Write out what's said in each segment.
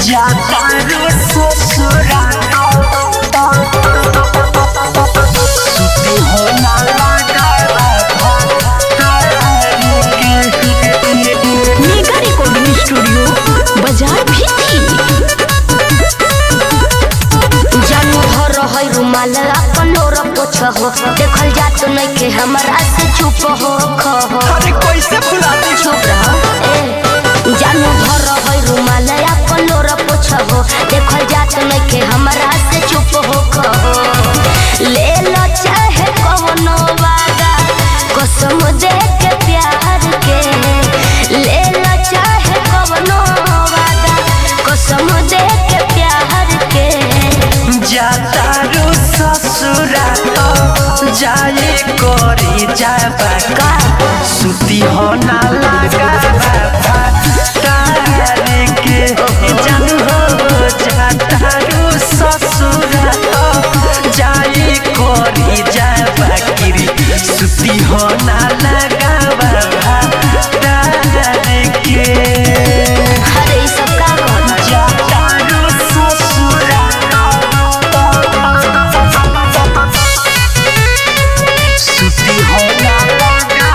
जाता रे ससुरा सुती हो ना लगा मेगा रिकॉर्डिंग स्टूडियो बाजार भी थी। जानू भर है रुमाल अपन लोर पोछ हो देखल जात नहीं के हमरा से चुप हो खहो। अरे कैसे भुला दी चुप रह जानू भर है रुमाल अपन लोर पोछ हो देखल जात नहीं के हमरा से चुप हो खहो। ले लो चाहे कवनो वादा कसम दे के प्यार के ले लो चाहे कवनो वादा कसम दे के प्यार के जाता रे ससुरा जाए करी जाबा का सुती हो ना लगा तारे के जानू हो जाता रे ससुरा जाए करी जाबा किरी सुती हो ना लगा तारे के। अरे ई सब का कहत जाता रे ससुरा सुती हो ना लगा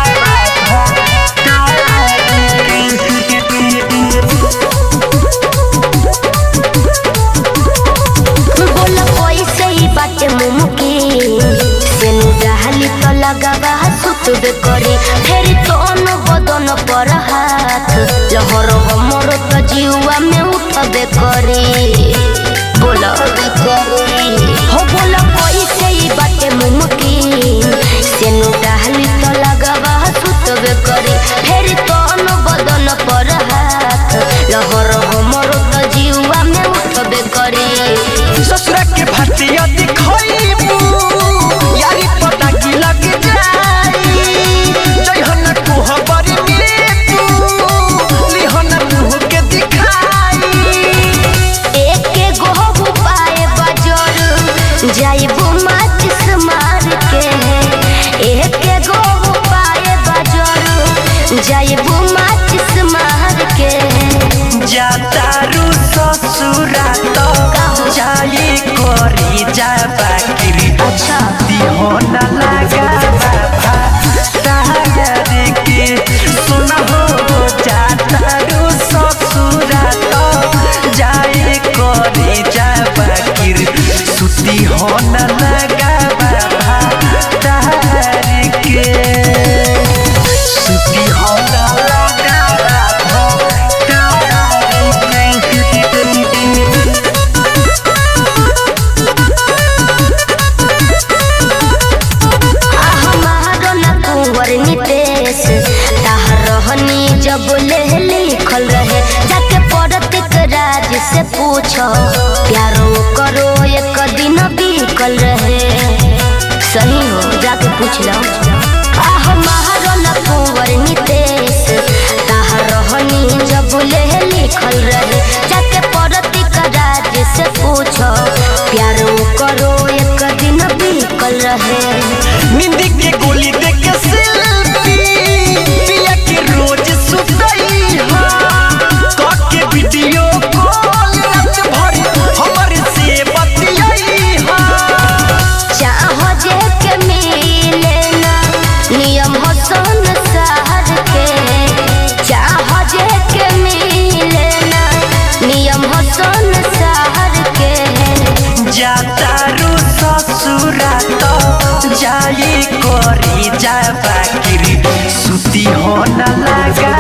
बोल कैसे ही बाटे मुमकिन सेनु डाली तो लगावा सुतबे करे फेर तोन बदन पर हाथ लहर हमर तो जीवा में उठबे करे बोल हो बोल कैसे ही बाटे मुमकिन सेनु डाली तो लगावा सुतबे करे फेर तोन बदन पर हाथ लहर हमर तो जीवा में उठबे करे। ससुरा के भतिया दिखाईबू यारी पता की लग जाई जइहन कोहबर में तू लिहन मुंह के दिखाई एके गो पाए बजर जाइबू माचिस मार के एके गो पाए बजर जाइबू माचिस मार के जाता रू ससुरा तो जाई करी जाबा किरी अच्छा हो ना लगा तारे के सुना हो जाता रू ससुरा तो जाए करी जाबा किरी सुती हो ना लगा तारे के सुती हो ना लगा हमारो न कुंवर नितेश ताहर रहनी जब ले लिखल रहे जाके पड़तिक राज से पूछो प्यारो करो एक दिन बीकल रहे सही हो जाके पूछ लो। हमारो न कुंवर नितेश ताहर रहनी जब ले लिखल रहे जाके पड़तिक राज से पूछो प्यारो करो एक दिन बीकल रहे। निंदी के गोली दे के सेल्फी पिया के रोज सुतई हा के वीडियो कॉल रात भर हमर से बतियाई हा चाहो जे के मिले ना नियम हो संसार के चाहो जे के मिले ना नियम हो संसार के जाता रू ससुरा तो जाई करी जाबा किरी सुती हो ना लगा